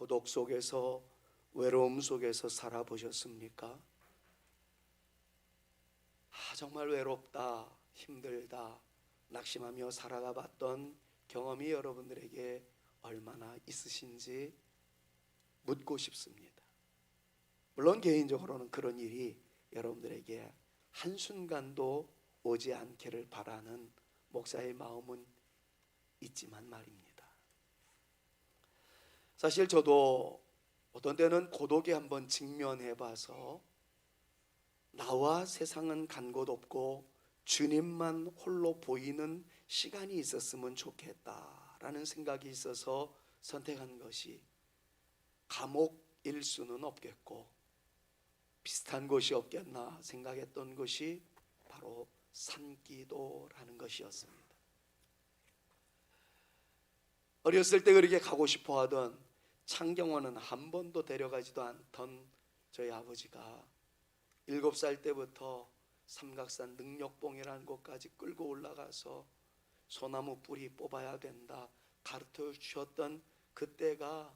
고독 속에서, 외로움 속에서 살아보셨습니까? 정말 외롭다, 힘들다, 낙심하며 살아가 봤던 경험이 여러분들에게 얼마나 있으신지 묻고 싶습니다. 물론 개인적으로는 그런 일이 여러분들에게 한순간도 오지 않기를 바라는 목사의 마음은 있지만 말입니다. 사실 저도 어떤 때는 고독에 한번 직면해 봐서 나와 세상은 간 곳 없고 주님만 홀로 보이는 시간이 있었으면 좋겠다라는 생각이 있어서 선택한 것이 감옥일 수는 없겠고 비슷한 곳이 없겠나 생각했던 것이 바로 산기도라는 것이었습니다. 어렸을 때 그렇게 가고 싶어 하던 창경원은 한 번도 데려가지도 않던 저희 아버지가 7살 때부터 삼각산 능력봉이라는 곳까지 끌고 올라가서 소나무 뿌리 뽑아야 된다 가르쳐 주셨던 그때가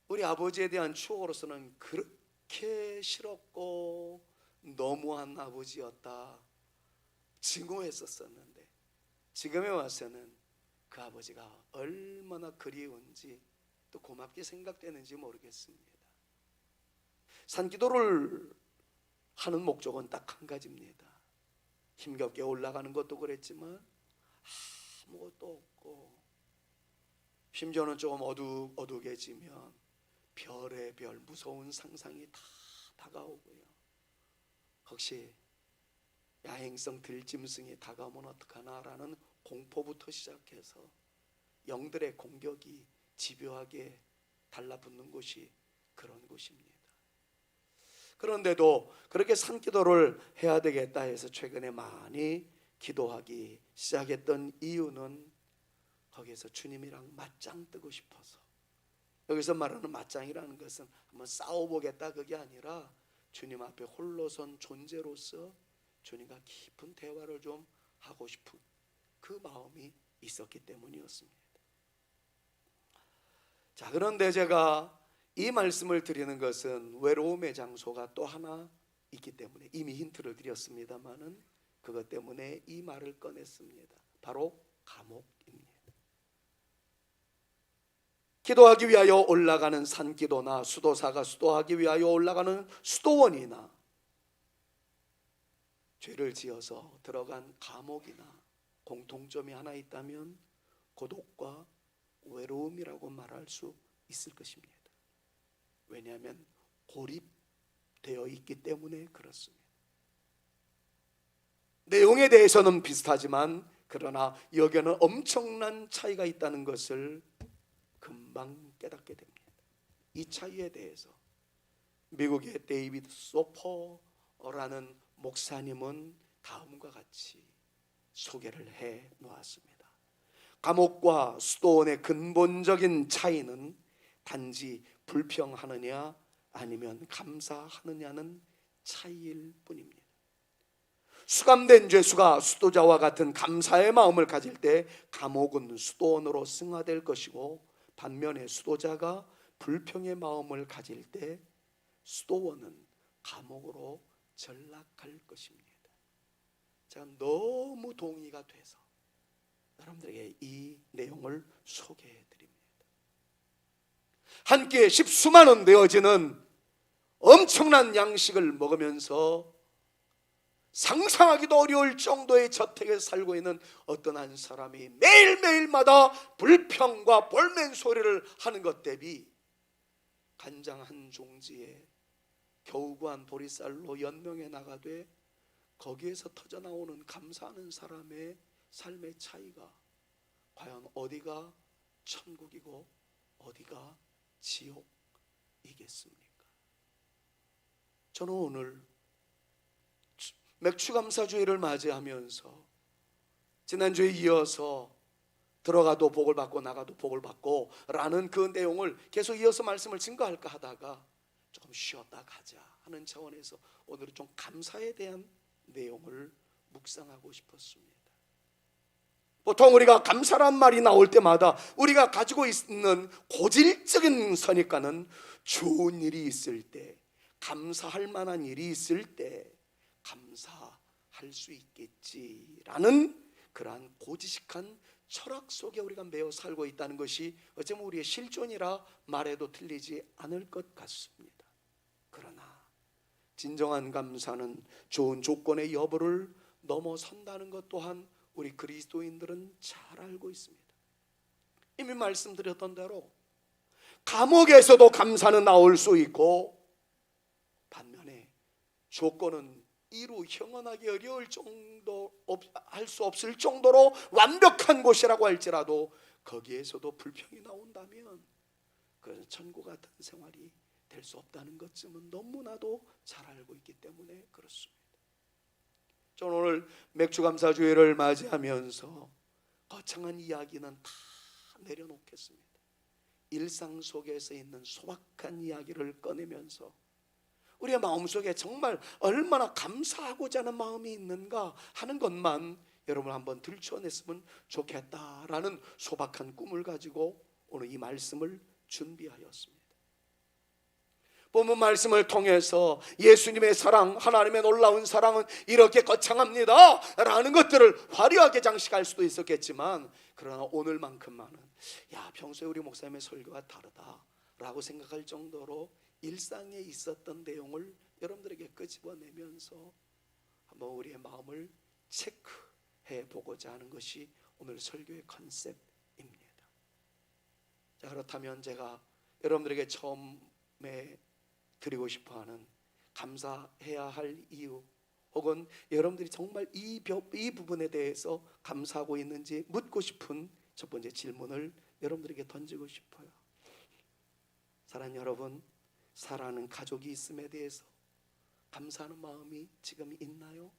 우리 아버지에 대한 추억으로서는 그렇게 싫었고 너무한 아버지였다 증오했었는데 지금에 와서는 그 아버지가 얼마나 그리운지 또 고맙게 생각되는지 모르겠습니다. 산기도를 하는 목적은 딱 한 가지입니다. 힘겹게 올라가는 것도 그랬지만 아무것도 없고 심지어는 조금 어두워지면 별의 별 무서운 상상이 다 다가오고요. 혹시 야행성 들짐승이 다가오면 어떡하나라는 공포부터 시작해서 영들의 공격이 집요하게 달라붙는 곳이 그런 곳입니다. 그런데도 그렇게 산기도를 해야 되겠다 해서 최근에 많이 기도하기 시작했던 이유는 거기에서 주님이랑 맞짱 뜨고 싶어서. 여기서 말하는 맞짱이라는 것은 한번 싸워보겠다 그게 아니라 주님 앞에 홀로선 존재로서 주님과 깊은 대화를 좀 하고 싶은 그 마음이 있었기 때문이었습니다. 자, 그런데 제가 이 말씀을 드리는 것은 외로움의 장소가 또 하나 있기 때문에 이미 힌트를 드렸습니다마는 그것 때문에 이 말을 꺼냈습니다. 바로 감옥입니다. 기도하기 위하여 올라가는 산기도나 수도사가 수도하기 위하여 올라가는 수도원이나 죄를 지어서 들어간 감옥이나 공통점이 하나 있다면 고독과 외로움이라고 말할 수 있을 것입니다. 왜냐하면 고립되어 있기 때문에 그렇습니다. 내용에 대해서는 비슷하지만 그러나 여기에는 엄청난 차이가 있다는 것을 금방 깨닫게 됩니다. 이 차이에 대해서 미국의 데이비드 소퍼라는 목사님은 다음과 같이 소개를 해 놓았습니다. 감옥과 수도원의 근본적인 차이는 단지 불평하느냐 아니면 감사하느냐는 차이일 뿐입니다. 수감된 죄수가 수도자와 같은 감사의 마음을 가질 때 감옥은 수도원으로 승화될 것이고 반면에 수도자가 불평의 마음을 가질 때 수도원은 감옥으로 전락할 것입니다. 제가 너무 동의가 돼서 여러분들에게 이 내용을 소개해 드립니다. 한 끼에 10수만 원 되어지는 엄청난 양식을 먹으면서 상상하기도 어려울 정도의 저택에 살고 있는 어떤 한 사람이 매일매일마다 불평과 볼멘 소리를 하는 것 대비 간장 한 종지에 겨우 구한 보리쌀로 연명해 나가되 거기에서 터져나오는 감사하는 사람의 삶의 차이가 과연 어디가 천국이고 어디가 지옥이겠습니까? 저는 오늘 맥추감사주의를 맞이하면서 지난주에 이어서 들어가도 복을 받고 나가도 복을 받고 라는 그 내용을 계속 이어서 말씀을 증거할까 하다가 조금 쉬었다 가자 하는 차원에서 오늘은 좀 감사에 대한 내용을 묵상하고 싶었습니다. 보통 우리가 감사란 말이 나올 때마다 우리가 가지고 있는 고질적인 선입관은 좋은 일이 있을 때, 감사할 만한 일이 있을 때 감사할 수 있겠지라는 그러한 고지식한 철학 속에 우리가 매여 살고 있다는 것이 어쩌면 우리의 실존이라 말해도 틀리지 않을 것 같습니다. 그러나 진정한 감사는 좋은 조건의 여부를 넘어선다는 것 또한 우리 그리스도인들은 잘 알고 있습니다. 이미 말씀드렸던 대로 감옥에서도 감사는 나올 수 있고, 반면에 조건은 이루 형언하기 어려울 정도, 할 수 없을 정도로 완벽한 곳이라고 할지라도 거기에서도 불평이 나온다면 그것은 천국 같은 생활이 될 수 없다는 것쯤은 너무나도 잘 알고 있기 때문에 그렇습니다. 저는 오늘 맥주감사주일을 맞이하면서 거창한 이야기는 다 내려놓겠습니다. 일상 속에서 있는 소박한 이야기를 꺼내면서 우리의 마음속에 정말 얼마나 감사하고자 하는 마음이 있는가 하는 것만 여러분 한번 들춰냈으면 좋겠다라는 소박한 꿈을 가지고 오늘 이 말씀을 준비하였습니다. 본문 말씀을 통해서 예수님의 사랑, 하나님의 놀라운 사랑은 이렇게 거창합니다 라는 것들을 화려하게 장식할 수도 있었겠지만, 그러나 오늘만큼만은 평소에 우리 목사님의 설교가 다르다 라고 생각할 정도로 일상에 있었던 내용을 여러분들에게 끄집어내면서 한번 우리의 마음을 체크해 보고자 하는 것이 오늘 설교의 컨셉입니다. 자, 그렇다면 제가 여러분들에게 처음에 드리고 싶어하는 감사해야 할 이유, 혹은 여러분들이 정말 이 부분에 대해서 감사하고 있는지 묻고 싶은 첫 번째 질문을 여러분들에게 던지고 싶어요. 사랑하는 여러분, 사랑하는 가족이 있음에 대해서 감사하는 마음이 지금 있나요?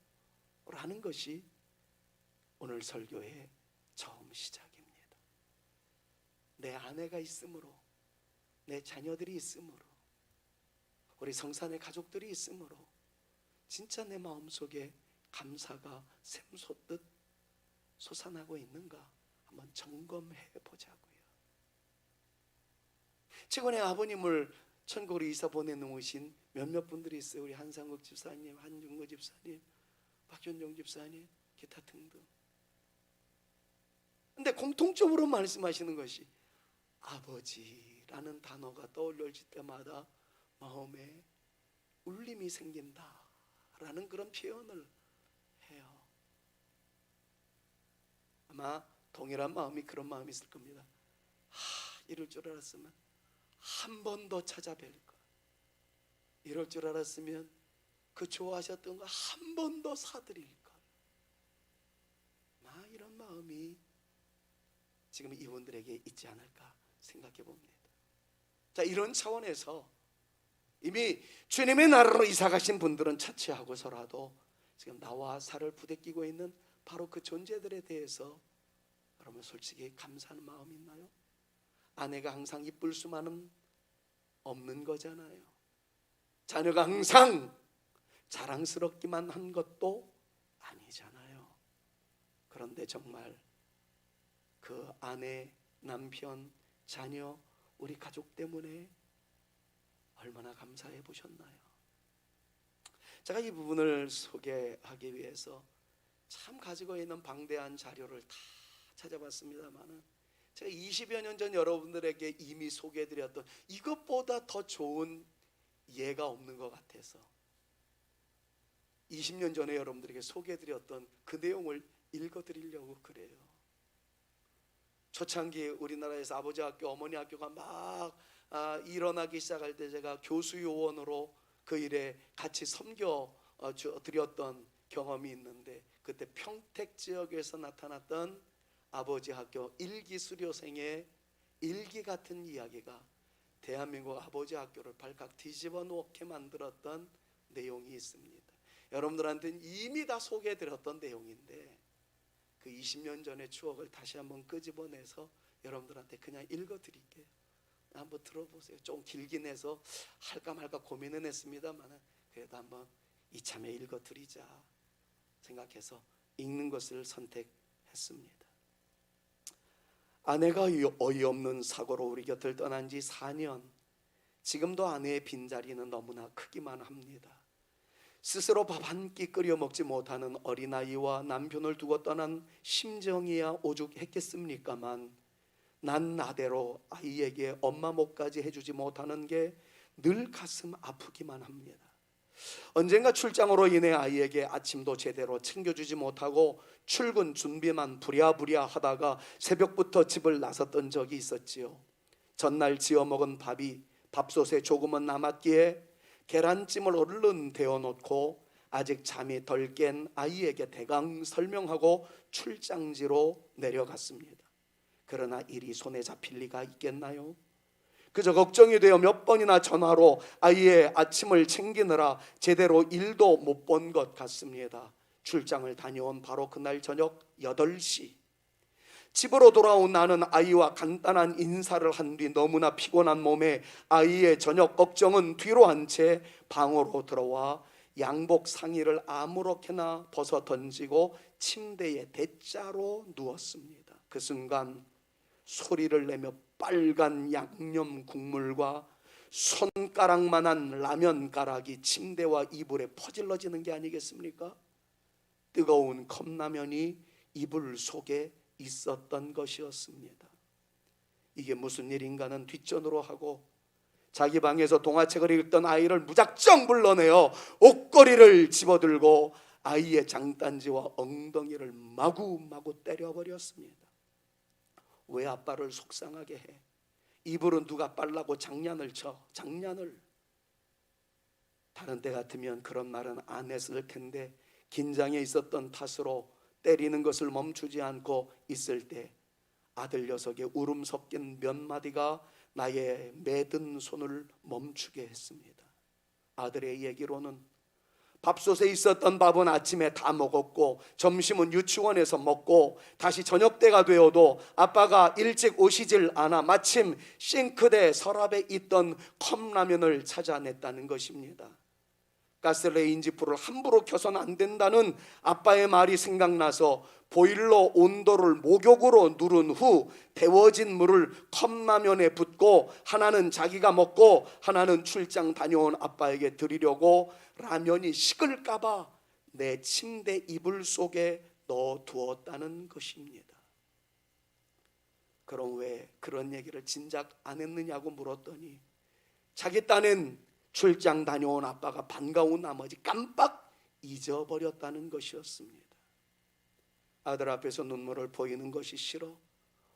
라는 것이 오늘 설교의 처음 시작입니다. 내 아내가 있으므로, 내 자녀들이 있으므로, 우리 성산의 가족들이 있으므로 진짜 내 마음속에 감사가 샘솟듯 솟아나고 있는가 한번 점검해 보자고요. 최근에 아버님을 천국으로 이사 보내놓으신 몇몇 분들이 있어요. 우리 한상국 집사님, 한중거 집사님, 박현종 집사님, 기타 등등. 근데 공통적으로 말씀하시는 것이 아버지라는 단어가 떠올릴 때마다 마음에 울림이 생긴다라는 그런 표현을 해요. 아마 동일한 마음이, 그런 마음이 있을 겁니다. 이럴 줄 알았으면 한 번 더 찾아뵐 걸, 이럴 줄 알았으면 그 좋아하셨던 거 한 번 더 사드릴 걸, 이런 마음이 지금 이분들에게 있지 않을까 생각해 봅니다. 자, 이런 차원에서 이미 주님의 나라로 이사 가신 분들은 차치하고서라도 지금 나와 살을 부대끼고 있는 바로 그 존재들에 대해서 여러분 솔직히 감사하는 마음이 있나요? 아내가 항상 이쁠 수만은 없는 거잖아요. 자녀가 항상 자랑스럽기만 한 것도 아니잖아요. 그런데 정말 그 아내, 남편, 자녀, 우리 가족 때문에 얼마나 감사해 보셨나요? 제가 이 부분을 소개하기 위해서 참 가지고 있는 방대한 자료를 다 찾아봤습니다만은, 제가 20여 년 전 여러분들에게 이미 소개해드렸던 이것보다 더 좋은 예가 없는 것 같아서 20년 전에 여러분들에게 소개해드렸던 그 내용을 읽어드리려고 그래요. 초창기 우리나라에서 아버지 학교, 어머니 학교가 막 일어나기 시작할 때 제가 교수 요원으로 그 일에 같이 섬겨 드렸던 경험이 있는데, 그때 평택 지역에서 나타났던 아버지 학교 일기 수료생의 일기 같은 이야기가 대한민국 아버지 학교를 발칵 뒤집어 놓게 만들었던 내용이 있습니다. 여러분들한테는 이미 다 소개해드렸던 내용인데 그 20년 전의 추억을 다시 한번 끄집어내서 여러분들한테 그냥 읽어드릴게요. 한번 들어보세요. 좀 길긴 해서 할까 말까 고민은 했습니다만 그래도 한번 이참에 읽어드리자 생각해서 읽는 것을 선택했습니다. 아내가 어이없는 사고로 우리 곁을 떠난 지 4년. 지금도 아내의 빈자리는 너무나 크기만 합니다. 스스로 밥 한 끼 끓여 먹지 못하는 어린아이와 남편을 두고 떠난 심정이야 오죽했겠습니까만, 난 나대로 아이에게 엄마 목까지 해주지 못하는 게 늘 가슴 아프기만 합니다. 언젠가 출장으로 인해 아이에게 아침도 제대로 챙겨주지 못하고 출근 준비만 부랴부랴 하다가 새벽부터 집을 나섰던 적이 있었지요. 전날 지어 먹은 밥이 밥솥에 조금은 남았기에 계란찜을 얼른 데워놓고 아직 잠이 덜 깬 아이에게 대강 설명하고 출장지로 내려갔습니다. 그러나 일이 손에 잡힐 리가 있겠나요? 그저 걱정이 되어 몇 번이나 전화로 아이의 아침을 챙기느라 제대로 일도 못 본 것 같습니다. 출장을 다녀온 바로 그날 저녁 8시, 집으로 돌아온 나는 아이와 간단한 인사를 한 뒤 너무나 피곤한 몸에 아이의 저녁 걱정은 뒤로 한 채 방으로 들어와 양복 상의를 아무렇게나 벗어 던지고 침대에 대자로 누웠습니다. 그 순간 소리를 내며 빨간 양념 국물과 손가락만한 라면 가락이 침대와 이불에 퍼질러지는 게 아니겠습니까? 뜨거운 컵라면이 이불 속에 있었던 것이었습니다. 이게 무슨 일인가는 뒷전으로 하고 자기 방에서 동화책을 읽던 아이를 무작정 불러내어 옷걸이를 집어들고 아이의 장단지와 엉덩이를 마구마구 때려버렸습니다. 왜 아빠를 속상하게 해? 이불은 누가 빨라고 장난을 쳐? 장난을. 다른 때 같으면 그런 말은 안 했을 텐데 긴장해 있었던 탓으로 때리는 것을 멈추지 않고 있을 때 아들 녀석의 울음 섞인 몇 마디가 나의 매든 손을 멈추게 했습니다. 아들의 얘기로는 밥솥에 있었던 밥은 아침에 다 먹었고 점심은 유치원에서 먹고 다시 저녁 때가 되어도 아빠가 일찍 오시질 않아 마침 싱크대 서랍에 있던 컵라면을 찾아냈다는 것입니다. 가스레인지 불을 함부로 켜서는 안 된다는 아빠의 말이 생각나서 보일러 온도를 목욕으로 누른 후 데워진 물을 컵라면에 붓고 하나는 자기가 먹고 하나는 출장 다녀온 아빠에게 드리려고 라면이 식을까봐 내 침대 이불 속에 넣어두었다는 것입니다. 그럼 왜 그런 얘기를 진작 안 했느냐고 물었더니 자기 딴엔 출장 다녀온 아빠가 반가운 나머지 깜빡 잊어버렸다는 것이었습니다. 아들 앞에서 눈물을 보이는 것이 싫어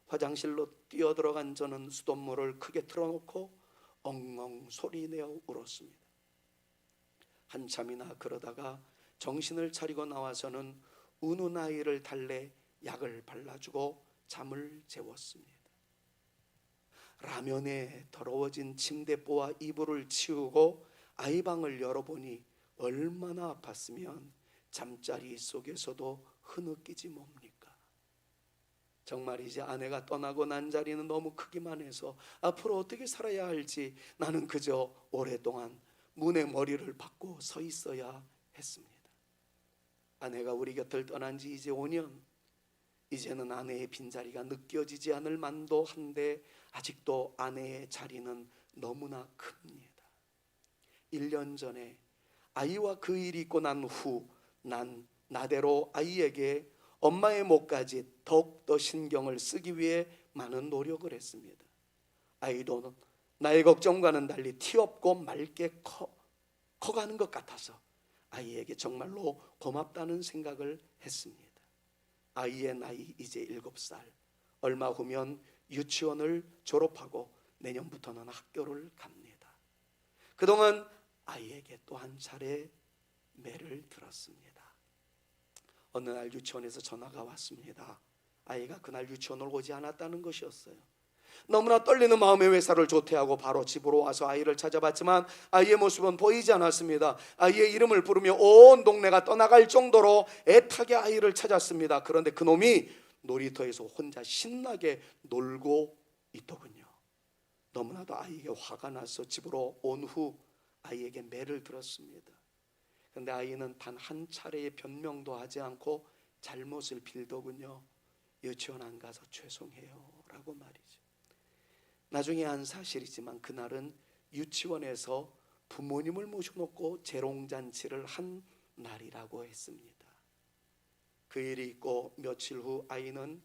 화장실로 뛰어들어간 저는 수돗물을 크게 틀어놓고 엉엉 소리내어 울었습니다. 한참이나 그러다가 정신을 차리고 나와서는 우는 아이를 달래 약을 발라주고 잠을 재웠습니다. 라면에 더러워진 침대보와 이불을 치우고 아이 방을 열어보니 얼마나 아팠으면 잠자리 속에서도 흐느끼지 뭡니까? 정말 이제 아내가 떠나고 난 자리는 너무 크기만 해서 앞으로 어떻게 살아야 할지 나는 그저 오랫동안 문에 머리를 박고 서 있어야 했습니다. 아내가 우리 곁을 떠난 지 이제 5년. 이제는 아내의 빈자리가 느껴지지 않을 만도 한데 아직도 아내의 자리는 너무나 큽니다. 1년 전에 아이와 그 일이 있고 난 후 난 나대로 아이에게 엄마의 몫까지 더욱더 신경을 쓰기 위해 많은 노력을 했습니다. 아이도 나의 걱정과는 달리 티 없고 맑게 커가는 것 같아서 아이에게 정말로 고맙다는 생각을 했습니다. 아이의 나이 이제 7살. 얼마 후면 유치원을 졸업하고 내년부터는 학교를 갑니다. 그동안 아이에게 또 한 차례 매를 들었습니다. 어느 날 유치원에서 전화가 왔습니다. 아이가 그날 유치원을 오지 않았다는 것이었어요. 너무나 떨리는 마음에 회사를 조퇴하고 바로 집으로 와서 아이를 찾아봤지만 아이의 모습은 보이지 않았습니다. 아이의 이름을 부르며 온 동네가 떠나갈 정도로 애타게 아이를 찾았습니다. 그런데 그놈이 놀이터에서 혼자 신나게 놀고 있더군요. 너무나도 아이에게 화가 나서 집으로 온 후 아이에게 매를 들었습니다. 그런데 아이는 단 한 차례의 변명도 하지 않고 잘못을 빌더군요. 유치원 안 가서 죄송해요 라고 말이죠. 나중에 한 사실이지만 그날은 유치원에서 부모님을 모셔놓고 재롱잔치를 한 날이라고 했습니다. 그 일이 있고 며칠 후 아이는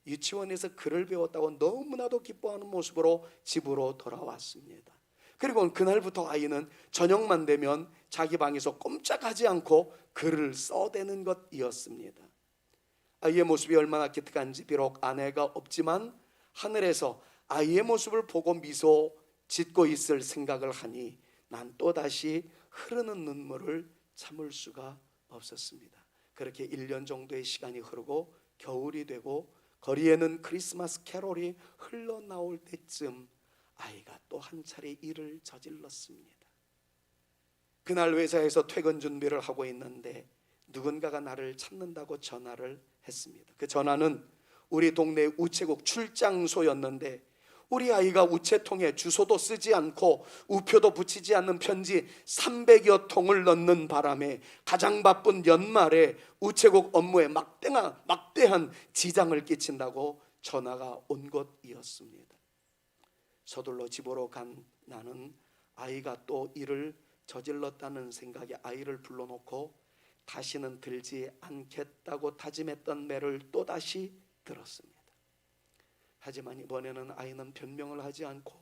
유치원에서 글을 배웠다고 너무나도 기뻐하는 모습으로 집으로 돌아왔습니다. 그리고 그날부터 아이는 저녁만 되면 자기 방에서 꼼짝하지 않고 글을 써대는 것이었습니다. 아이의 모습이 얼마나 기특한지 비록 아내가 없지만 하늘에서 아이의 모습을 보고 미소 짓고 있을 생각을 하니 난 또다시 흐르는 눈물을 참을 수가 없었습니다. 그렇게 1년 정도의 시간이 흐르고 겨울이 되고 거리에는 크리스마스 캐롤이 흘러나올 때쯤 아이가 또 한 차례 일을 저질렀습니다. 그날 회사에서 퇴근 준비를 하고 있는데 누군가가 나를 찾는다고 전화를 했습니다. 그 전화는 우리 동네 우체국 출장소였는데 우리 아이가 우체통에 주소도 쓰지 않고 우표도 붙이지 않는 편지 300여 통을 넣는 바람에 가장 바쁜 연말에 우체국 업무에 막대한 지장을 끼친다고 전화가 온 것이었습니다. 서둘러 집으로 간 나는 아이가 또 일을 저질렀다는 생각에 아이를 불러놓고 다시는 들지 않겠다고 다짐했던 매를 또다시 들었습니다. 하지만 이번에는 아이는 변명을 하지 않고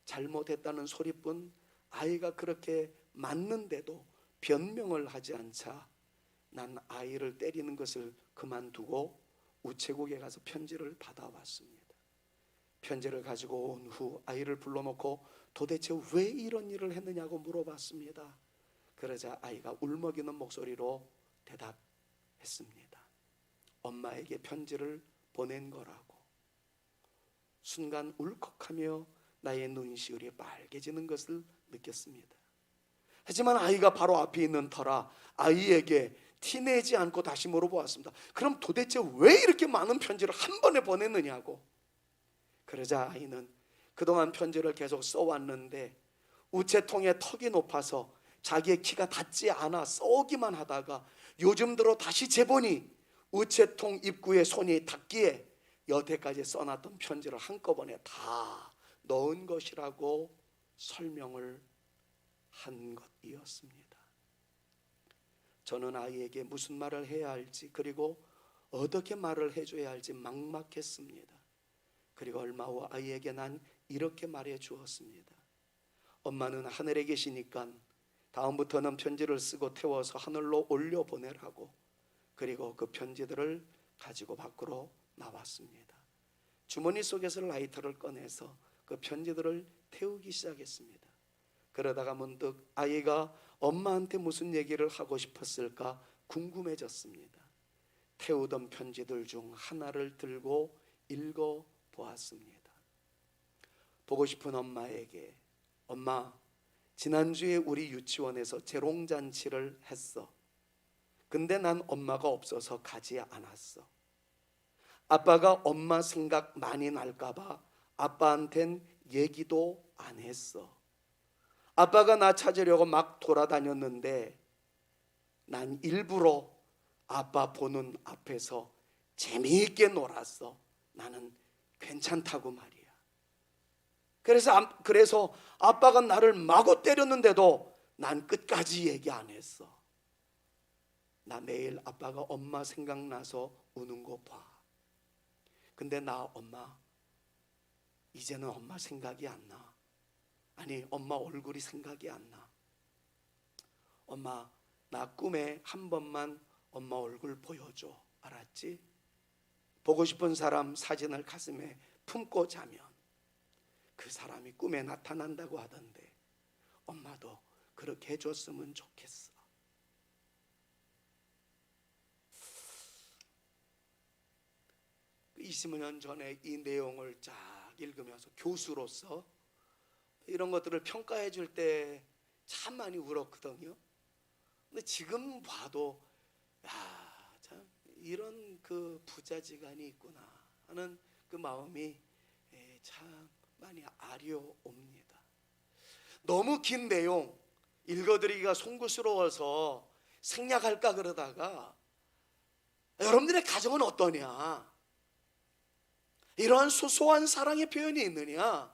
잘못했다는 소리뿐 아이가 그렇게 맞는데도 변명을 하지 않자 난 아이를 때리는 것을 그만두고 우체국에 가서 편지를 받아왔습니다. 편지를 가지고 온 후 아이를 불러놓고 도대체 왜 이런 일을 했느냐고 물어봤습니다. 그러자 아이가 울먹이는 목소리로 대답했습니다. 엄마에게 편지를 보낸 거라고. 순간 울컥하며 나의 눈시울이 빨개지는 것을 느꼈습니다. 하지만 아이가 바로 앞에 있는 터라 아이에게 티내지 않고 다시 물어보았습니다. 그럼 도대체 왜 이렇게 많은 편지를 한 번에 보냈느냐고. 그러자 아이는 그동안 편지를 계속 써왔는데 우체통에 턱이 높아서 자기의 키가 닿지 않아 써오기만 하다가 요즘 들어 다시 재보니 우체통 입구에 손이 닿기에 여태까지 써놨던 편지를 한꺼번에 다 넣은 것이라고 설명을 한 것이었습니다. 저는 아이에게 무슨 말을 해야 할지 그리고 어떻게 말을 해줘야 할지 막막했습니다. 그리고 얼마 후 아이에게 난 이렇게 말해 주었습니다. 엄마는 하늘에 계시니까 다음부터는 편지를 쓰고 태워서 하늘로 올려보내라고. 그리고 그 편지들을 가지고 밖으로 나왔습니다. 주머니 속에서 라이터를 꺼내서 그 편지들을 태우기 시작했습니다. 그러다가 문득 아이가 엄마한테 무슨 얘기를 하고 싶었을까 궁금해졌습니다. 태우던 편지들 중 하나를 들고 읽어보았습니다. 보고 싶은 엄마에게 엄마, 지난주에 우리 유치원에서 재롱잔치를 했어. 근데 난 엄마가 없어서 가지 않았어. 아빠가 엄마 생각 많이 날까봐 아빠한텐 얘기도 안 했어. 아빠가 나 찾으려고 막 돌아다녔는데 난 일부러 아빠 보는 앞에서 재미있게 놀았어. 나는 괜찮다고 말이야. 그래서 아빠가 나를 마구 때렸는데도 난 끝까지 얘기 안 했어. 나 매일 아빠가 엄마 생각나서 우는 거 봐. 근데 나 엄마 이제는 엄마 생각이 안 나. 아니 엄마 얼굴이 생각이 안 나. 엄마 나 꿈에 한 번만 엄마 얼굴 보여줘. 알았지? 보고 싶은 사람 사진을 가슴에 품고 자면 그 사람이 꿈에 나타난다고 하던데 엄마도 그렇게 해줬으면 좋겠어. 20년 전에 이 내용을 쫙 읽으면서 교수로서 이런 것들을 평가해 줄 때 참 많이 울었거든요. 근데 지금 봐도 참 이런 그 부자지간이 있구나 하는 그 마음이 참 많이 아려옵니다. 너무 긴 내용 읽어드리기가 송구스러워서 생략할까 그러다가 여러분들의 가정은 어떠냐? 이러한 소소한 사랑의 표현이 있느냐?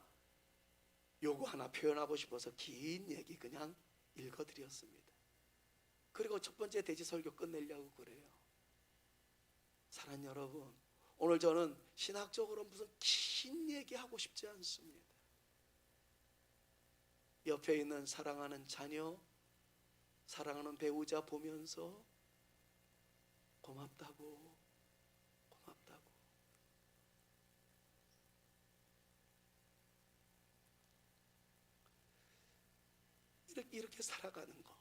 요거 하나 표현하고 싶어서 긴 얘기 그냥 읽어드렸습니다. 그리고 첫 번째 대지 설교 끝내려고 그래요. 사랑하는 여러분, 오늘 저는 신학적으로 무슨 긴 얘기하고 싶지 않습니다. 옆에 있는 사랑하는 자녀, 사랑하는 배우자 보면서 고맙다고 이렇게 살아가는 거,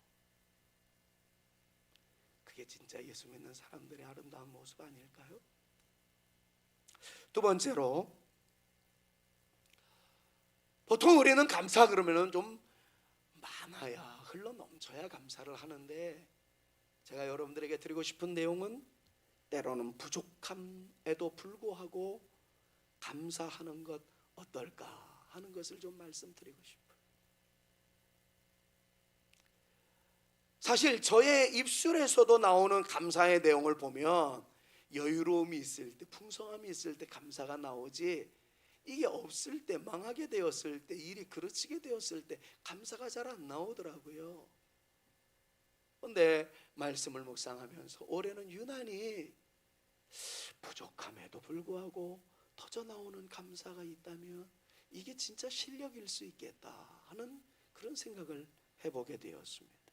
그게 진짜 예수 믿는 사람들의 아름다운 모습 아닐까요? 두 번째로, 보통 우리는 감사 그러면은 좀 많아야, 흘러 넘쳐야 감사를 하는데, 제가 여러분들에게 드리고 싶은 내용은 때로는 부족함에도 불구하고 감사하는 것 어떨까 하는 것을 좀 말씀드리고 싶어요. 사실 저의 입술에서도 나오는 감사의 내용을 보면 여유로움이 있을 때, 풍성함이 있을 때 감사가 나오지, 이게 없을 때, 망하게 되었을 때, 일이 그르치게 되었을 때 감사가 잘 안 나오더라고요. 그런데 말씀을 묵상하면서 올해는 유난히 부족함에도 불구하고 터져나오는 감사가 있다면 이게 진짜 실력일 수 있겠다 하는 그런 생각을 해보게 되었습니다.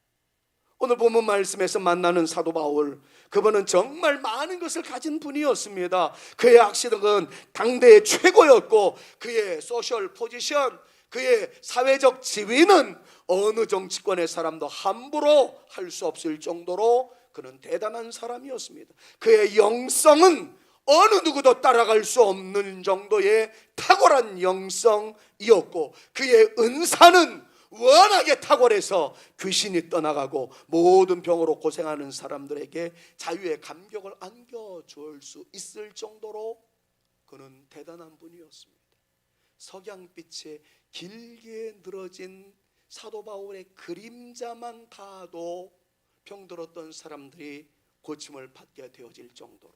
오늘 본문 말씀에서 만나는 사도 바울, 그분은 정말 많은 것을 가진 분이었습니다. 그의 학식은 당대의 최고였고, 그의 소셜 포지션, 그의 사회적 지위는 어느 정치권의 사람도 함부로 할 수 없을 정도로 그는 대단한 사람이었습니다. 그의 영성은 어느 누구도 따라갈 수 없는 정도의 탁월한 영성이었고, 그의 은사는 워낙에 탁월해서 귀신이 떠나가고 모든 병으로 고생하는 사람들에게 자유의 감격을 안겨줄 수 있을 정도로 그는 대단한 분이었습니다. 석양빛에 길게 늘어진 사도 바울의 그림자만 닿아도 병들었던 사람들이 고침을 받게 되어질 정도로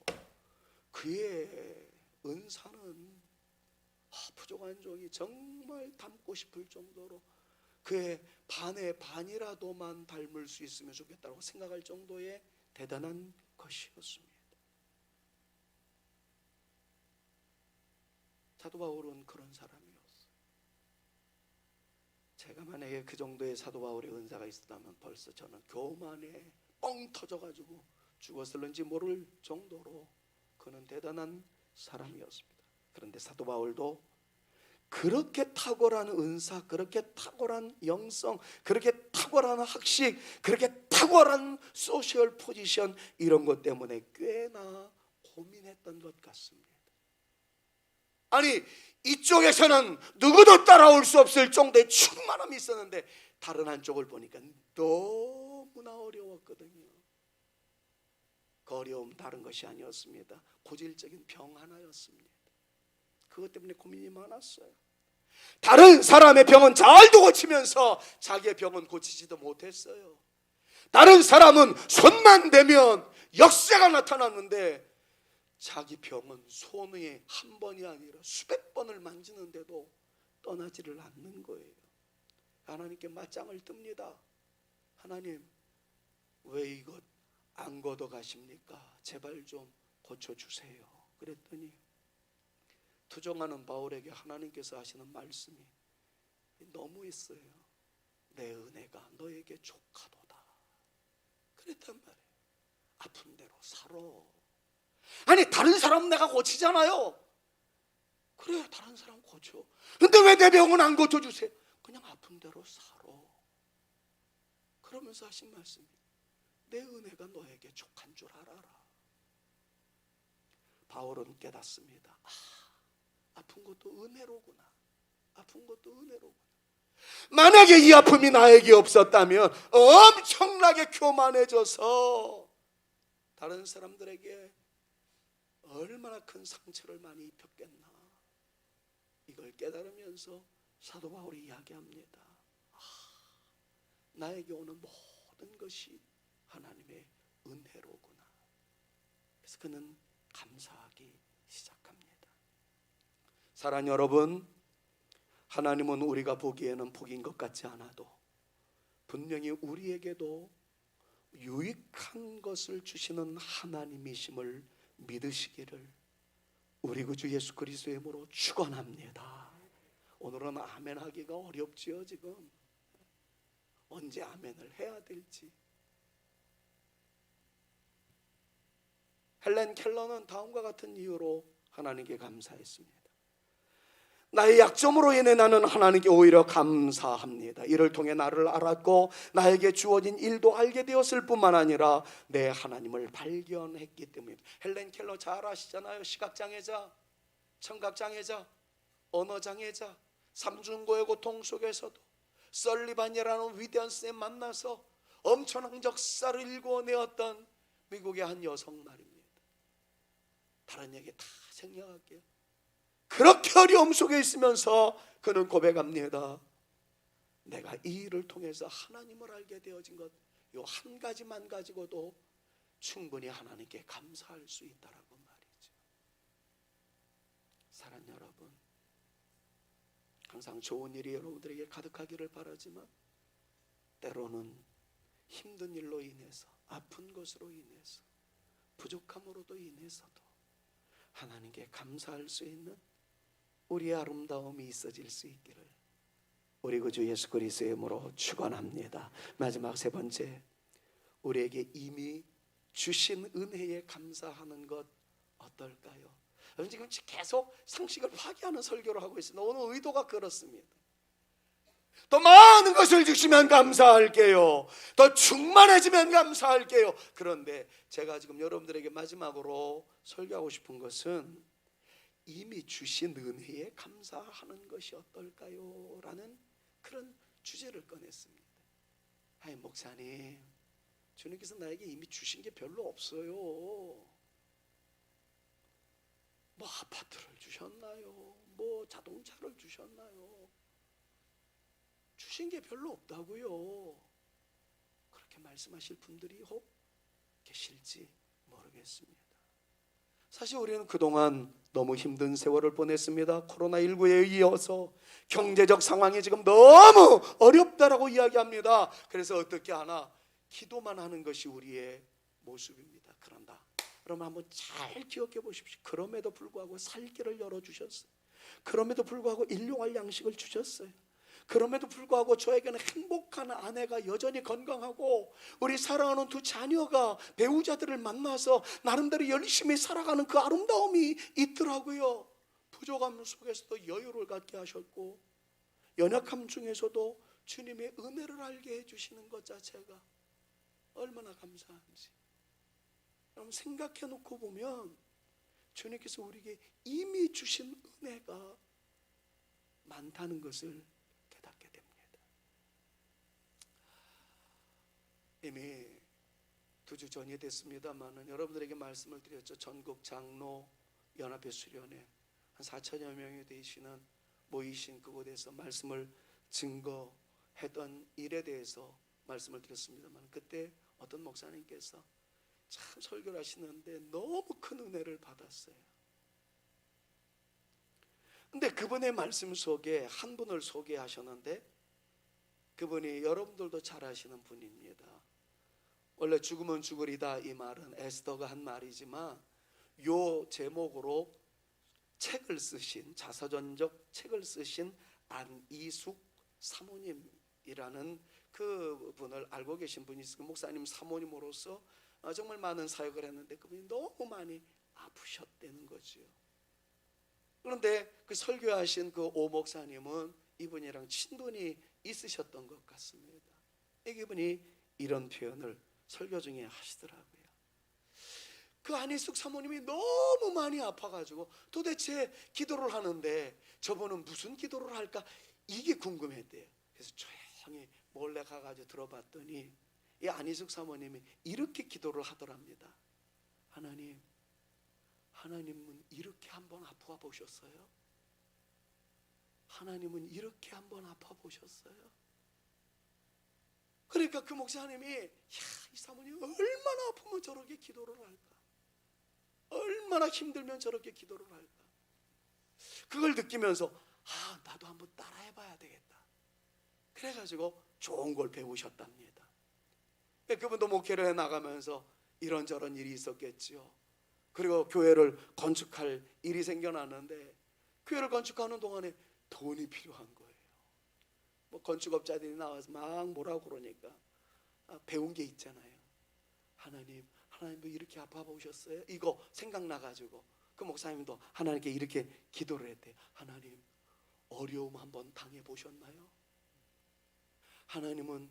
그의 은사는 부족한 종이 정말 닮고 싶을 정도로, 그의 반의 반이라도만 닮을 수 있으면 좋겠다고 생각할 정도의 대단한 것이었습니다. 사도 바울은 그런 사람이었어요. 제가 만약에 그 정도의 사도 바울의 은사가 있었다면 벌써 저는 교만에 뻥 터져가지고 죽었을는지 모를 정도로 그는 대단한 사람이었습니다. 그런데 사도 바울도 그렇게 탁월한 은사, 그렇게 탁월한 영성, 그렇게 탁월한 학식, 그렇게 탁월한 소셜 포지션, 이런 것 때문에 꽤나 고민했던 것 같습니다. 아니, 이쪽에서는 누구도 따라올 수 없을 정도의 충만함이 있었는데 다른 한쪽을 보니까 너무나 어려웠거든요. 그 어려움 다른 것이 아니었습니다. 고질적인 병 하나였습니다. 그것 때문에 고민이 많았어요. 다른 사람의 병은 잘도 고치면서 자기의 병은 고치지도 못했어요. 다른 사람은 손만 대면 역사가 나타났는데 자기 병은 손에 한 번이 아니라 수백 번을 만지는데도 떠나지를 않는 거예요. 하나님께 맞짱을 뜹니다. 하나님, 왜 이것 안 걷어 가십니까? 제발 좀 고쳐주세요. 그랬더니 투정하는 바울에게 하나님께서 하시는 말씀이 너무 있어요. 내 은혜가 너에게 족하도다. 그랬단 말이에요. 아픈 대로 살아. 아니, 다른 사람 내가 고치잖아요. 그래, 다른 사람 고쳐. 근데 왜 내 병은 안 고쳐주세요? 그냥 아픈 대로 살아. 그러면서 하신 말씀이 내 은혜가 너에게 족한 줄 알아라. 바울은 깨닫습니다. 아픈 것도 은혜로구나. 아픈 것도 은혜로구나. 만약에 이 아픔이 나에게 없었다면 엄청나게 교만해져서 다른 사람들에게 얼마나 큰 상처를 많이 입혔겠나. 이걸 깨달으면서 사도 바울이 이야기합니다. 나에게 오는 모든 것이 하나님의 은혜로구나. 그래서 그는 감사하기 시작합니다. 사랑하는 여러분, 하나님은 우리가 보기에는 복인 것 같지 않아도 분명히 우리에게도 유익한 것을 주시는 하나님이심을 믿으시기를 우리 구주 예수 그리스도의 이름으로 축원합니다. 오늘은 아멘 하기가 어렵지요. 지금 언제 아멘을 해야 될지. 헬렌 켈러는 다음과 같은 이유로 하나님께 감사했습니다. 나의 약점으로 인해 나는 하나님께 오히려 감사합니다. 이를 통해 나를 알았고 나에게 주어진 일도 알게 되었을 뿐만 아니라 내 하나님을 발견했기 때문입니다. 헬렌 켈러 잘 아시잖아요. 시각장애자, 청각장애자, 언어장애자, 삼중고의 고통 속에서도 설리반이라는 위대한 쌤 만나서 엄청난 역사를 일궈내었던 미국의 한 여성 말입니다. 다른 얘기 다 생략할게요. 그렇게 어려움 속에 있으면서 그는 고백합니다. 내가 이 일을 통해서 하나님을 알게 되어진 것, 요 한 가지만 가지고도 충분히 하나님께 감사할 수 있다라고 말이죠. 사랑하는 여러분, 항상 좋은 일이 여러분들에게 가득하기를 바라지만 때로는 힘든 일로 인해서, 아픈 것으로 인해서, 부족함으로도 인해서도 하나님께 감사할 수 있는 우리의 아름다움이 있어질 수 있기를 우리 구주 예수 그리스도의 이름으로 축원합니다. 마지막 세 번째, 우리에게 이미 주신 은혜에 감사하는 것 어떨까요? 여러분 지금 계속 상식을 파괴하는 설교를 하고 있습니다. 오늘 의도가 그렇습니다. 더 많은 것을 주시면 감사할게요. 더 충만해지면 감사할게요. 그런데 제가 지금 여러분들에게 마지막으로 설교하고 싶은 것은 이미 주신 은혜에 감사하는 것이 어떨까요? 라는 그런 주제를 꺼냈습니다. 아니 목사님, 주님께서 나에게 이미 주신 게 별로 없어요. 뭐 아파트를 주셨나요? 뭐 자동차를 주셨나요? 주신 게 별로 없다고요. 그렇게 말씀하실 분들이 혹 계실지 모르겠습니다. 사실 우리는 그동안 너무 힘든 세월을 보냈습니다. 코로나19에 이어서 경제적 상황이 지금 너무 어렵다라고 이야기합니다. 그래서 어떻게 하나? 기도만 하는 것이 우리의 모습입니다. 그런다. 그러면 한번 잘 기억해 보십시오. 그럼에도 불구하고 살 길을 열어주셨어요. 그럼에도 불구하고 일용할 양식을 주셨어요. 그럼에도 불구하고 저에게는 행복한 아내가 여전히 건강하고 우리 사랑하는 두 자녀가 배우자들을 만나서 나름대로 열심히 살아가는 그 아름다움이 있더라고요. 부족함 속에서도 여유를 갖게 하셨고 연약함 중에서도 주님의 은혜를 알게 해주시는 것 자체가 얼마나 감사한지 여러분 생각해 놓고 보면 주님께서 우리에게 이미 주신 은혜가 많다는 것을 깨닫게 됩니다. 이미 2주 전이 됐습니다만 여러분들에게 말씀을 드렸죠. 전국 장로 연합회 수련회 한 4천여 명이 되시는 모이신 그곳에서 말씀을 증거했던 일에 대해서 말씀을 드렸습니다만 그때 어떤 목사님께서 참 설교를 하시는데 너무 큰 은혜를 받았어요. 근데 그분의 말씀 속에 한 분을 소개하셨는데 그분이 여러분들도 잘 아시는 분입니다. 원래 죽으면 죽으리다 이 말은 에스더가 한 말이지만 요 제목으로 책을 쓰신 자서전적 책을 쓰신 안이숙 사모님이라는 그 분을 알고 계신 분이 있어요. 목사님 사모님으로서 정말 많은 사역을 했는데 그분이 너무 많이 아프셨다는 거죠. 그런데 그 설교하신 그 오 목사님은 이분이랑 친분이 있으셨던 것 같습니다. 이분이 이런 표현을 설교 중에 하시더라고요. 그 안희숙 사모님이 너무 많이 아파가지고 도대체 기도를 하는데 저분은 무슨 기도를 할까 이게 궁금했대요. 그래서 조용히 몰래 가가지고 들어봤더니 이 안희숙 사모님이 이렇게 기도를 하더랍니다. 하나님은 이렇게 한번 아파 보셨어요? 하나님은 이렇게 한번 아파 보셨어요? 그러니까 그 목사님이 이 사모님 얼마나 아프면 저렇게 기도를 할까? 얼마나 힘들면 저렇게 기도를 할까? 그걸 느끼면서 나도 한번 따라해봐야 되겠다. 그래가지고 좋은 걸 배우셨답니다. 그분도 목회를 해나가면서 이런저런 일이 있었겠지요. 그리고 교회를 건축할 일이 생겨났는데 교회를 건축하는 동안에 돈이 필요한 거예요. 뭐 건축업자들이 나와서 막 뭐라고 그러니까 배운 게 있잖아요. 하나님 뭐 이렇게 아파 보셨어요? 이거 생각나가지고 그 목사님도 하나님께 이렇게 기도를 했대요. 하나님, 어려움 한번 당해보셨나요? 하나님은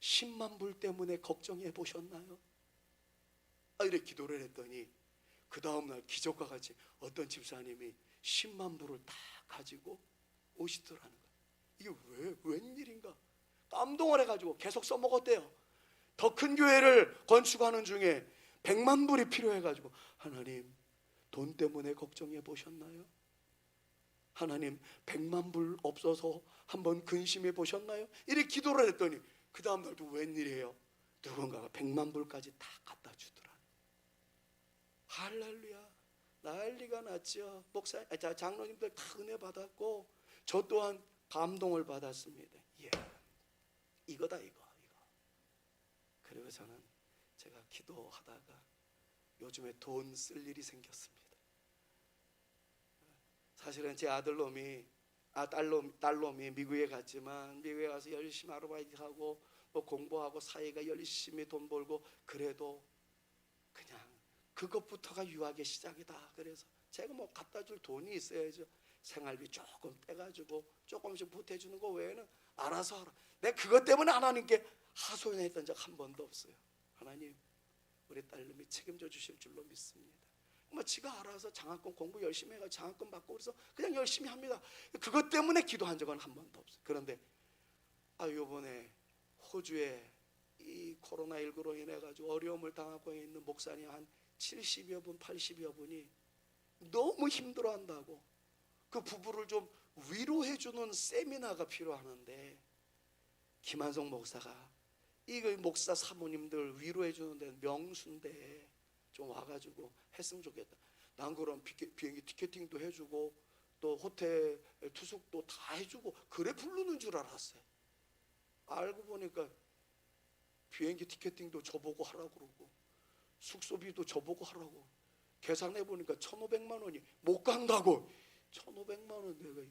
10만 불 때문에 걱정해 보셨나요? 이렇게 기도를 했더니 그 다음날 기적과 같이 어떤 집사님이 10만 불을 다 가지고 오시더라는 거예요. 이게 웬일인가 감동을 해가지고 계속 써먹었대요. 더 큰 교회를 건축하는 중에 100만 불이 필요해가지고 하나님, 돈 때문에 걱정해 보셨나요? 하나님, 100만 불 없어서 한번 근심해 보셨나요? 이렇게 기도를 했더니 그 다음날도 웬일이에요? 누군가가 100만 불까지 다 갖다 주더라. 할렐루야, 난리가 났죠. 목사, 장로님들 다 은혜 받았고 저 또한 감동을 받았습니다. 이거다 이거. 그리고 저는 제가 기도하다가 요즘에 돈 쓸 일이 생겼습니다. 사실은 제 딸놈이 미국에 갔지만 미국에 가서 열심히 아르바이트하고 뭐 공부하고 사이가 열심히 돈 벌고 그래도 그냥 그것부터가 유학의 시작이다. 그래서 제가 뭐 갖다 줄 돈이 있어야죠. 생활비 조금 빼가지고 조금씩 보태주는 거 외에는 알아서 하라. 내가 그것 때문에 하나님께 하소연했던 적 한 번도 없어요. 하나님, 우리 딸놈이 책임져 주실 줄로 믿습니다. 뭐 지가 알아서 장학금 공부 열심히 해가 장학금 받고 그래서 그냥 열심히 합니다. 그것 때문에 기도한 적은 한 번도 없어요. 그런데 이번에 호주에 이 코로나19로 인해 가지고 어려움을 당하고 있는 목사님 한 70여 분, 80여 분이 너무 힘들어한다고 그 부부를 좀 위로해주는 세미나가 필요하는데 김한성 목사가 이거 목사 사모님들 위로해주는 데는 명수인데 좀 와가지고 했으면 좋겠다. 난 그럼 비행기 티켓팅도 해주고 또 호텔 투숙도 다 해주고 그래 부르는 줄 알았어요. 알고 보니까 비행기 티켓팅도 저보고 하라고 그러고 숙소비도 저보고 하라고 계산해 보니까 1,500만 원이 못 간다고. 1,500만 원 내가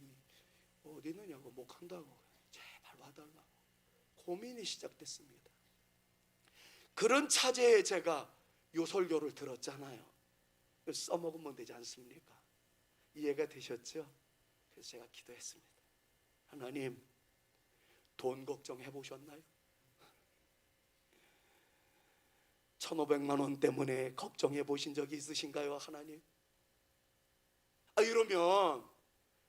어디 있느냐고 못 간다고. 제발 와달라고 고민이 시작됐습니다. 그런 차제에 제가 요 설교를 들었잖아요. 써먹으면 되지 않습니까? 이해가 되셨죠? 그래서 제가 기도했습니다. 하나님, 돈 걱정해 보셨나요? 1,500만 원 때문에 걱정해 보신 적이 있으신가요, 하나님? 이러면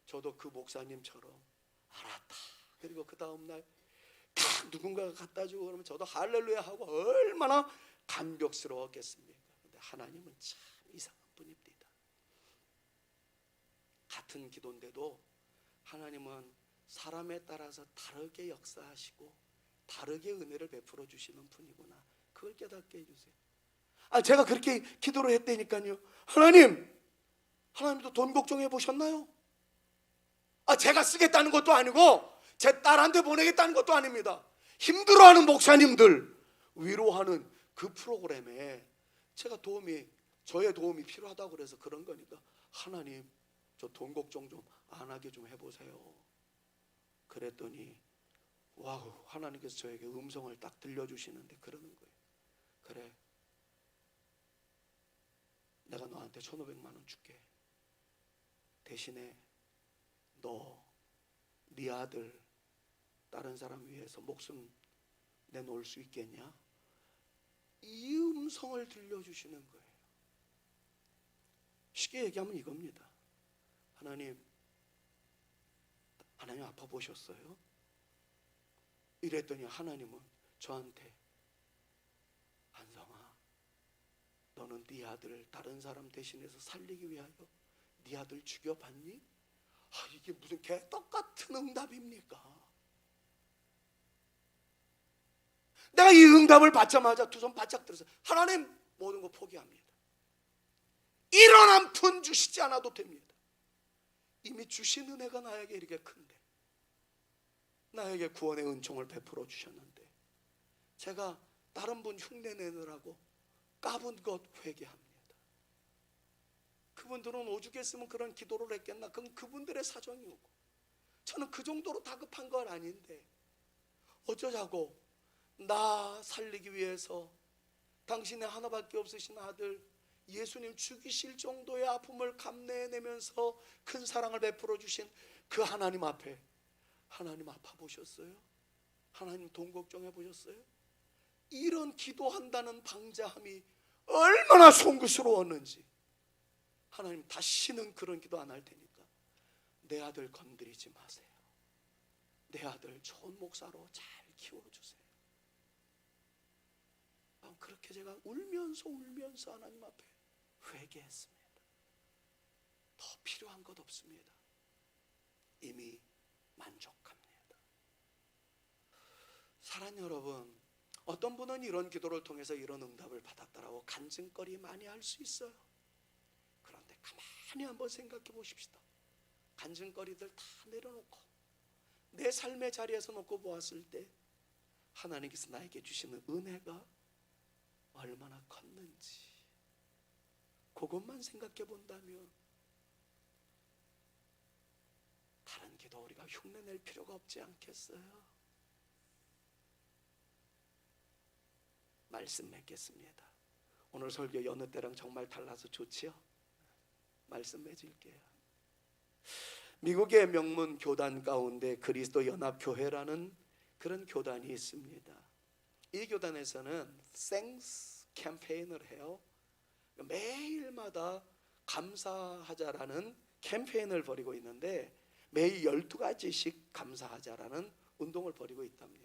저도 그 목사님처럼 알았다. 그리고 그 다음날 딱 누군가가 갖다 주고 그러면 저도 할렐루야 하고 얼마나 감격스러웠겠습니까? 근데 하나님은 참 이상한 분입니다. 같은 기도인데도 하나님은 사람에 따라서 다르게 역사하시고 다르게 은혜를 베풀어 주시는 분이구나. 그걸 깨닫게 해주세요. 제가 그렇게 기도를 했다니까요. 하나님도 돈 걱정해 보셨나요? 제가 쓰겠다는 것도 아니고 제 딸한테 보내겠다는 것도 아닙니다. 힘들어하는 목사님들 위로하는 그 프로그램에 제가 저의 도움이 필요하다고 그래서 그런 거니까 하나님, 저 돈 걱정 좀 안 하게 좀 해보세요. 그랬더니 와우, 하나님께서 저에게 음성을 딱 들려주시는데 그러는 거예요. 그래, 내가 너한테 1,500만 원 줄게. 대신에 네 아들 다른 사람 위해서 목숨 내놓을 수 있겠냐? 이 음성을 들려주시는 거예요. 쉽게 얘기하면 이겁니다. 하나님 아파 보셨어요? 이랬더니 하나님은 저한테 한성아, 너는 네 아들을 다른 사람 대신해서 살리기 위하여 네 아들 죽여봤니? 이게 무슨 개떡같은 응답입니까? 내가 이 응답을 받자마자 두 손 바짝 들어서 하나님, 모든 거 포기합니다. 일어난 푼 주시지 않아도 됩니다. 이미 주신 은혜가 나에게 이렇게 큰데, 나에게 구원의 은총을 베풀어 주셨는데 제가 다른 분 흉내 내느라고 까분 것 회개합니다. 그분들은 오죽했으면 그런 기도를 했겠나. 그건 그분들의 사정이고, 저는 그 정도로 다급한 건 아닌데 어쩌자고 나 살리기 위해서 당신의 하나밖에 없으신 아들 예수님 죽이실 정도의 아픔을 감내해내면서 큰 사랑을 베풀어 주신 그 하나님 앞에, 하나님 아파 보셨어요? 하나님 돈 걱정해 보셨어요? 이런 기도한다는 방자함이 얼마나 송구스러웠는지. 하나님 다시는 그런 기도 안 할 테니까 내 아들 건드리지 마세요. 내 아들 좋은 목사로 잘 키워주세요. 그렇게 제가 울면서 하나님 앞에 회개했습니다. 더 필요한 것 없습니다. 이미 만족합니다. 사랑하는 여러분, 어떤 분은 이런 기도를 통해서 이런 응답을 받았다라고 간증거리 많이 할 수 있어요. 그런데 가만히 한번 생각해 보십시다. 간증거리들 다 내려놓고 내 삶의 자리에서 놓고 보았을 때 하나님께서 나에게 주시는 은혜가 얼마나 컸는지, 그것만 생각해 본다면 다른 기도 우리가 흉내낼 필요가 없지 않겠어요? 말씀 맺겠습니다. 오늘 설교 여느 때랑 정말 달라서 좋지요? 말씀 맺을게요. 미국의 명문 교단 가운데 그리스도 연합교회라는 그런 교단이 있습니다. 이 교단에서는 생스 캠페인을 해요. 매일마다 감사하자라는 캠페인을 벌이고 있는데 매일 12가지씩 감사하자라는 운동을 벌이고 있답니다.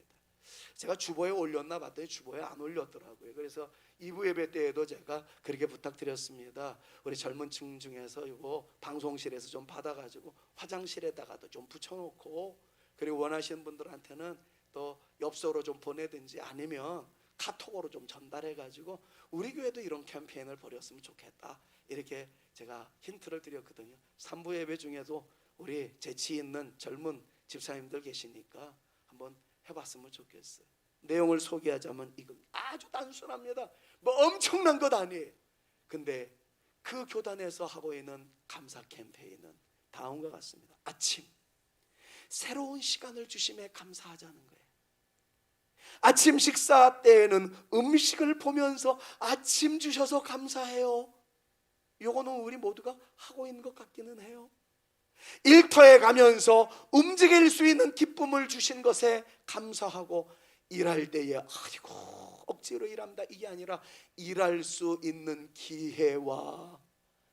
제가 주보에 올렸나 봤더니 주보에 안 올렸더라고요. 그래서 2부 예배 때에도 제가 그렇게 부탁드렸습니다. 우리 젊은 층 중에서 이거 방송실에서 좀 받아가지고 화장실에다가도 좀 붙여놓고, 그리고 원하시는 분들한테는 또 엽서로 좀 보내든지 아니면 카톡으로 좀 전달해가지고 우리 교회도 이런 캠페인을 벌였으면 좋겠다, 이렇게 제가 힌트를 드렸거든요. 3부 예배 중에도 우리 재치 있는 젊은 집사님들 계시니까 한번 해봤으면 좋겠어요. 내용을 소개하자면 이건 아주 단순합니다. 뭐 엄청난 것 아니에요. 근데 그 교단에서 하고 있는 감사 캠페인은 다음과 같습니다. 아침 새로운 시간을 주심에 감사하자는 거예요. 아침 식사 때에는 음식을 보면서 아침 주셔서 감사해요. 요거는 우리 모두가 하고 있는 것 같기는 해요. 일터에 가면서 움직일 수 있는 기쁨을 주신 것에 감사하고, 일할 때에 아이고 억지로 일합니다 이게 아니라 일할 수 있는 기회와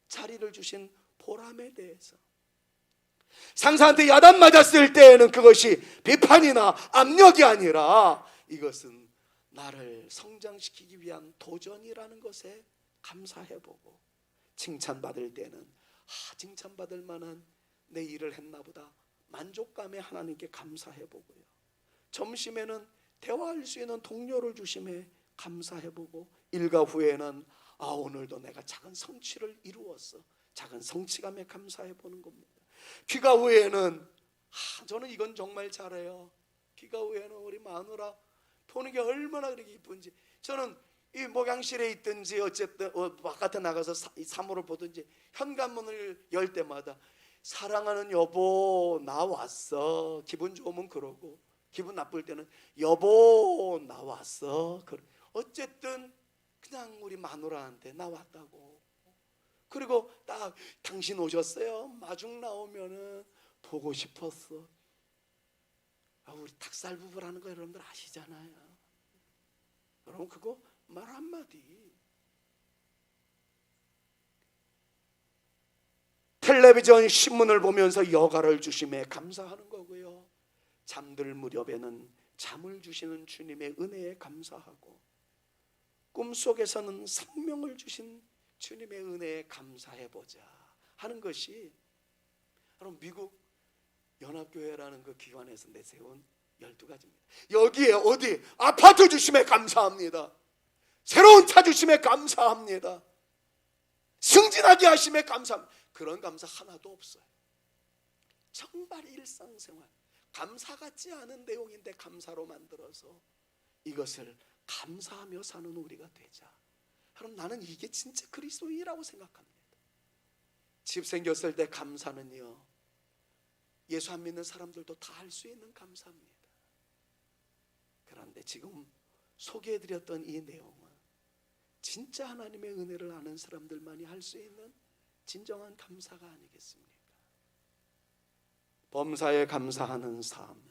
자리를 주신 보람에 대해서, 상사한테 야단 맞았을 때에는 그것이 비판이나 압력이 아니라 이것은 나를 성장시키기 위한 도전이라는 것에 감사해보고, 칭찬받을 때는 칭찬받을 만한 내 일을 했나 보다 만족감에 하나님께 감사해보고요. 점심에는 대화할 수 있는 동료를 주심에 감사해보고, 일과 후에는 오늘도 내가 작은 성취를 이루었어, 작은 성취감에 감사해보는 겁니다. 귀가 후에는 저는 이건 정말 잘해요. 귀가 후에는 우리 마누라 보는 게 얼마나 그렇게 이쁜지, 저는 이 목양실에 있든지 어쨌든 바깥에 나가서 사물을 보든지 현관문을 열 때마다 사랑하는 여보 나 왔어, 기분 좋으면 그러고 기분 나쁠 때는 여보 나 왔어, 어쨌든 그냥 우리 마누라한테 나 왔다고. 그리고 딱 당신 오셨어요 마중 나오면은 보고 싶었어. 우리 닭살 부부라는 거 여러분들 아시잖아요. 여러분 그거 말 한마디. 텔레비전 신문을 보면서 여가를 주심에 감사하는 거고요. 잠들 무렵에는 잠을 주시는 주님의 은혜에 감사하고, 꿈속에서는 생명을 주신 주님의 은혜에 감사해보자 하는 것이 여러분 미국 연합교회라는 그 기관에서 내세운 12가지입니다. 여기에 어디 아파트 주심에 감사합니다, 새로운 차 주심에 감사합니다, 승진하게 하심에 감사합니다. 그런 감사 하나도 없어요. 정말 일상생활, 감사 같지 않은 내용인데 감사로 만들어서 이것을 감사하며 사는 우리가 되자. 그럼 나는 이게 진짜 그리스도인이라고 생각합니다. 집 생겼을 때 감사는요, 예수 안 믿는 사람들도 다 할 수 있는 감사입니다. 그런데 지금 소개해드렸던 이 내용은 진짜 하나님의 은혜를 아는 사람들만이 할 수 있는 진정한 감사가 아니겠습니까? 범사에 감사하는 삶,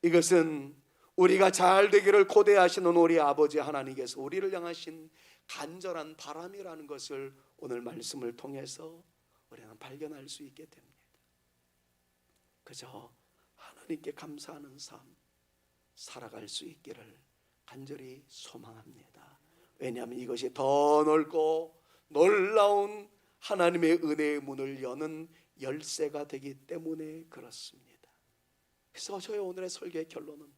이것은 우리가 잘 되기를 고대하시는 우리 아버지 하나님께서 우리를 향하신 간절한 바람이라는 것을 오늘 말씀을 통해서 우리는 발견할 수 있게 됩니다. 그저 하나님께 감사하는 삶 살아갈 수 있기를 간절히 소망합니다. 왜냐하면 이것이 더 넓고 놀라운 하나님의 은혜의 문을 여는 열쇠가 되기 때문에 그렇습니다. 그래서 저의 오늘의 설교의 결론은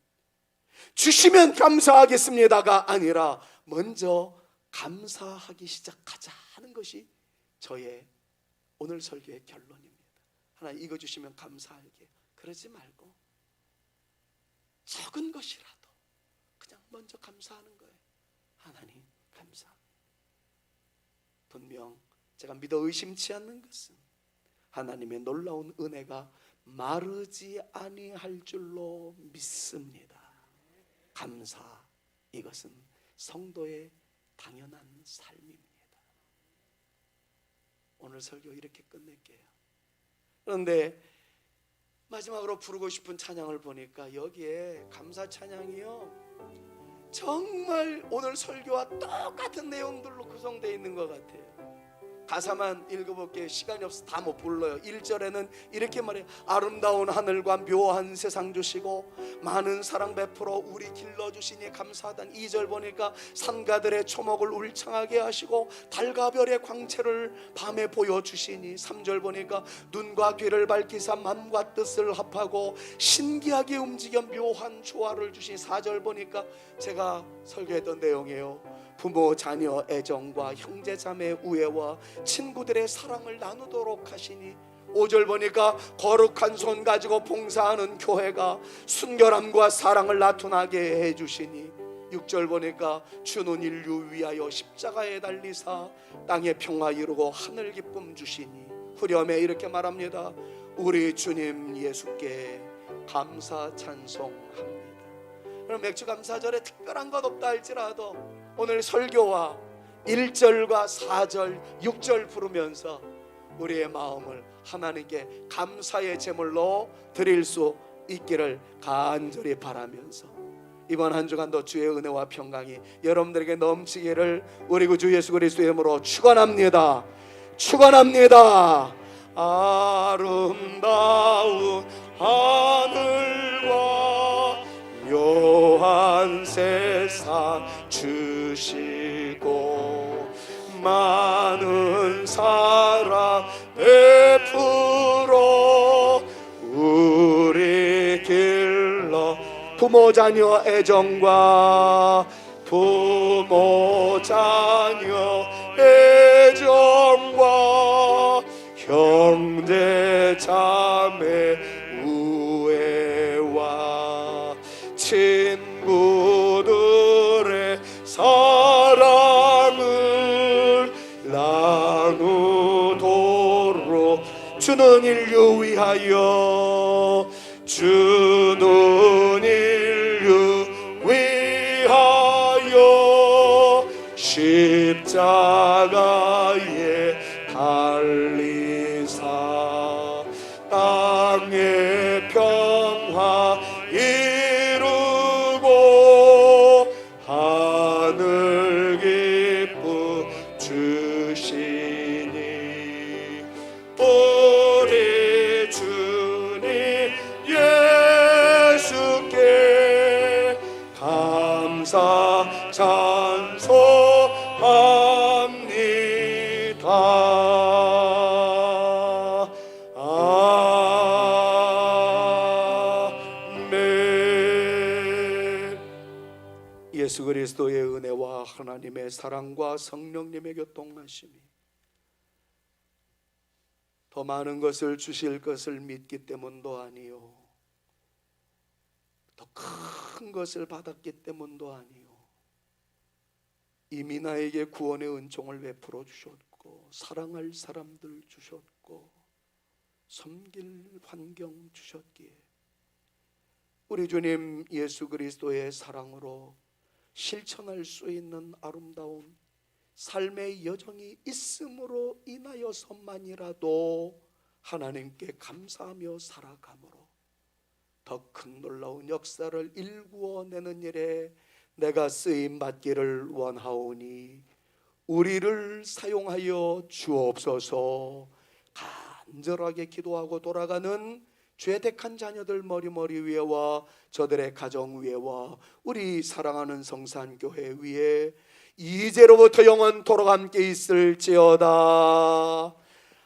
주시면 감사하겠습니다가 아니라 먼저 감사하기 시작하자 하는 것이 저의 오늘 설교의 결론입니다. 하나님 이거 주시면 감사할게요. 그러지 말고 적은 것이라도 그냥 먼저 감사하는 거예요. 하나님 감사합니다. 분명 제가 믿어 의심치 않는 것은 하나님의 놀라운 은혜가 마르지 아니할 줄로 믿습니다. 감사, 이것은 성도의 당연한 삶입니다. 오늘 설교 이렇게 끝낼게요. 그런데 마지막으로 부르고 싶은 찬양을 보니까 여기에 감사 찬양이요, 정말 오늘 설교와 똑같은 내용들로 구성되어 있는 것 같아요. 가사만 읽어볼게요. 시간이 없어 다 못 불러요. 1절에는 이렇게 말해요. 아름다운 하늘과 묘한 세상 주시고 많은 사랑 베풀어 우리 길러주시니 감사하단. 2절 보니까 산가들의 초목을 울창하게 하시고 달과 별의 광채를 밤에 보여주시니. 3절 보니까 눈과 귀를 밝히사 맘과 뜻을 합하고 신기하게 움직여 묘한 조화를 주시니. 4절 보니까 제가 설교했던 내용이에요. 부모 자녀 애정과 형제 자매 우애와 친구들의 사랑을 나누도록 하시니. 5절 보니까 거룩한 손 가지고 봉사하는 교회가 순결함과 사랑을 나타나게 해주시니. 6절 보니까 주는 인류 위하여 십자가에 달리사 땅의 평화 이루고 하늘 기쁨 주시니. 후렴에 이렇게 말합니다. 우리 주님 예수께 감사 찬송합니다. 그럼 맥주 감사절에 특별한 것 없다 할지라도 오늘 설교와 1절과 4절, 6절 부르면서 우리의 마음을 하나님께 감사의 제물로 드릴 수 있기를 간절히 바라면서 이번 한 주간도 주의 은혜와 평강이 여러분들에게 넘치기를 우리 구주 예수 그리스도의 이름으로 축원합니다. 축원합니다. 아름다운 하늘과 묘한 세상 주시고 많은 사랑 베풀어 우리 길러. 부모 자녀 애정과 부모 자녀 애정과 형제 자매 우애와 친구들의 사랑을 나누도록. 주는 인류 위하여, 주는 인류 위하여 십자가에 달리사 땅의 평화 이루고 하늘 기쁨 주시니. 우리 주님 예수께 감사 찬송합니다. 아멘. 예수 그리스도의 은혜와 하나님의 사랑과 성령님의 교통하심이 더 더 많은 것을 주실 것을 믿기 때문도 아니요, 더 큰 것을 받았기 때문도 아니요, 이미 나에게 구원의 은총을 베풀어 주셨고 사랑할 사람들 주셨고 섬길 환경 주셨기에 우리 주님 예수 그리스도의 사랑으로 실천할 수 있는 아름다운 삶의 여정이 있음으로 인하여서만이라도 하나님께 감사하며 살아감으로 더 큰 놀라운 역사를 일구어내는 일에 내가 쓰임 받기를 원하오니 우리를 사용하여 주옵소서. 간절하게 기도하고 돌아가는 죄택한 자녀들 머리머리 위에와 저들의 가정 위에와 우리 사랑하는 성산교회 위에 이제로부터 영원토록 함께 있을지어다.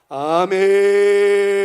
아멘.